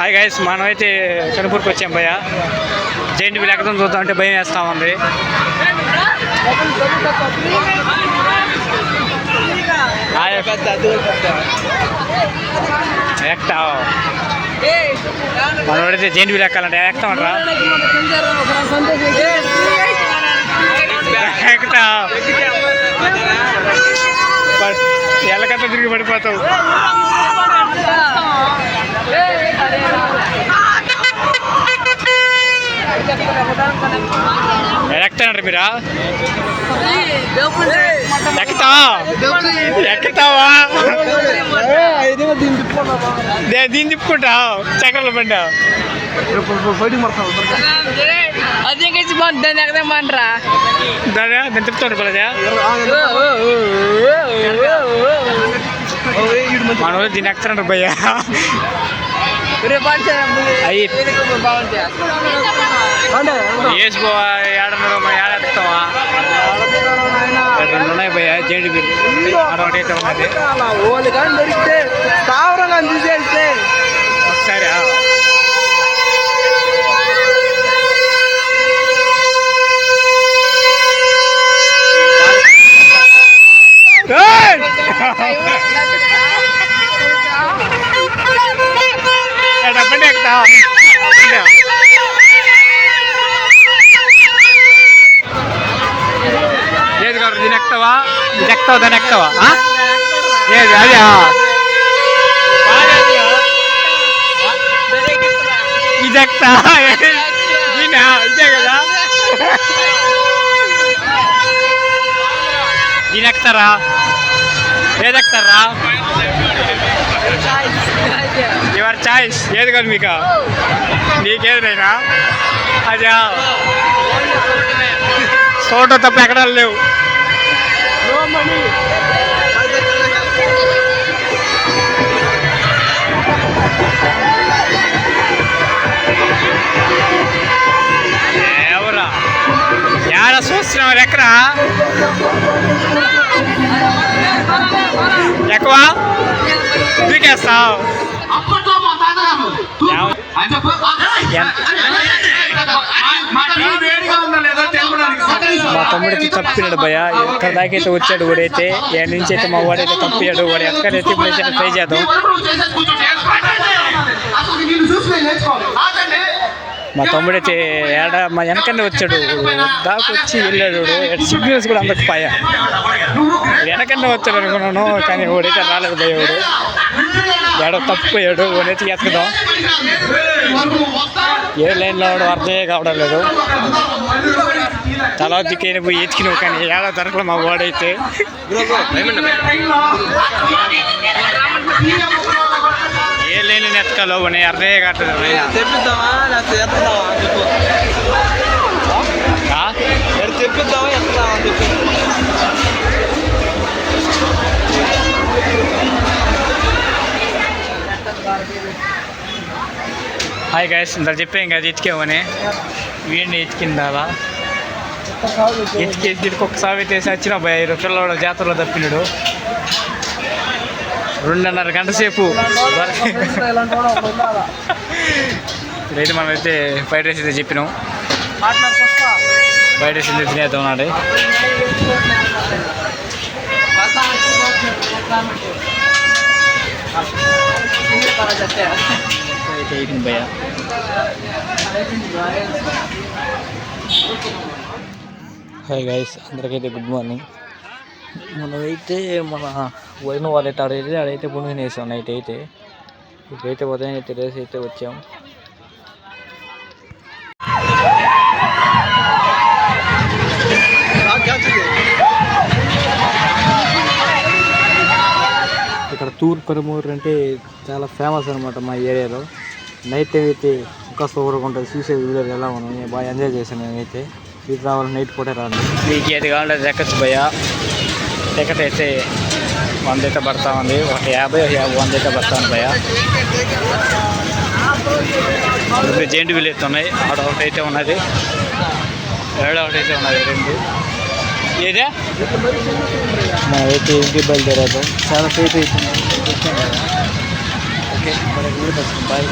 Hi guys, మనమైతే కనుపూర్కి వచ్చాం భయ్య. జైంట్ వీల్ ఎక్కడం చూద్దాం అంటే భయం వేస్తా ఉంది. ఎక్తా మనోడైతే జైంట్ వీల్ ఎక్కాలంటే ఎక్కుతామంటారా? ఎక్కుతా ఎల్లకంతా తిరిగి పడిపోతావు. ఎక్కుతానంటారు మీరా? ఎక్కుతావా? దీన్ని తిప్పుకుంటావు చక్రాల బండి దాన్ని తిప్పుతాడు పలజా. మన వాళ్ళు దీన్ని ఎక్కుతారంటారు భయ్యా. వేసుకో ఏడన్నర ఏడెత్తావా? రెండు ఉన్నాయి భయ్యా జైంట్ వీల్. అదొకటైతే ఉన్నది ఒకసారి. బండి ఎక్కుతావా? ఏది కాబట్టి దీని ఎక్కుతావా? ఇది ఎక్కుతావా దాన్ని ఎక్కుతావా? ఏది అదే ఇది ఎక్కుతా ఇదే కదా. దీని ఎక్కుతారా? ఏది ఎక్కుతారా? Your choice. ఏది కాదు మీకు, నీకేదైనా అదే చోట తప్ప ఎక్కడ లేవు. ఎవరా ఏడ చూస్తున్నావు? ఎక్కడా ఎక్కువ దూకేస్తావు. మా తమ్ముడైతే తప్పినాడు భయ. ఎక్కడ దాకైతే వచ్చాడు వాడైతే. ఏ నుంచి అయితే మా వాడైతే తప్పియాడు. వాడు ఎక్కడైతే ఇప్పుడైతే ట్రై చేద్దాం. మా తమ్ముడైతే మా వెనకనే వచ్చాడు. దాకా వచ్చి వెళ్ళాడు. సిగ్నల్స్ కూడా అందరికి పాయా. వెనకనే వచ్చాడు అనుకున్నాను, కానీ వాడైతే రాలేదు భయ. వాడు ఏడో తప్పిపోయాడు. వాడైతే ఎత్తుకుదాం. ఏ లైన్లో వాడు అర్థమే కావడం లేదు. తలా దిక్కైనా పోయి ఎత్తికినావు, కానీ ఏడో దొరకలే మా వాడైతే. ఏ లైన్ ఎత్తుకాలో వాడిని అర్థమే కావట్లేదు. హాయ్ గైస్, ఇంత చెప్పాం కదా ఎత్తికేమని. వీడిని ఎత్తికిందాలా ఎత్తికి ఒక్కసారి వేసి వచ్చిన భయ. పిల్లవాడు జాతరలో తప్పినాడు. 2.5 గంట సేపు ఇదైతే మనమైతే ఫ్రైడ్ రైస్ అయితే చెప్పినాం. ఫ్రైడ్ రైస్ అయితే తినేద్దాం ఉన్నాడు. భయ హాయ్ గైస్, అందరికైతే గుడ్ మార్నింగ్. మనమైతే మన వదిన వాళ్ళైతే ఆడైతే పుణ్యం వేసాం నైట్ అయితే. ఇప్పుడైతే ఉదయం అయితే రేస్ అయితే వచ్చాం. ఇక్కడ తూర్పు కరుమూరు అంటే చాలా ఫేమస్ అనమాట మా ఏరియాలో. నైట్ టైం అయితే ఇంకా సూపర్గా ఉంటుంది. చూసే వీడియోలు ఎలా ఉన్నాయి, బాగా ఎంజాయ్ చేసాను నేనైతే. ఇది రావాలి నైట్ పూటే రాండి. మీకు ఏది కావాలంటే ఎక్కచ్చు భయ. టికెట్ అయితే 100 అయితే పడతా ఉంది. 150 అయితే పడతా ఉంది భయ. జైంట్ వీల్ అయితే ఉన్నాయి. ఆడ ఒకటి అయితే ఉన్నది, ఏడో ఒకటి అయితే ఉన్నది. 2 ఏదే మనమైతే ఇంటికి బయలుదేరాము. చాలా సేపు అవుతుంది. ఓకే, మనకి బాయ్.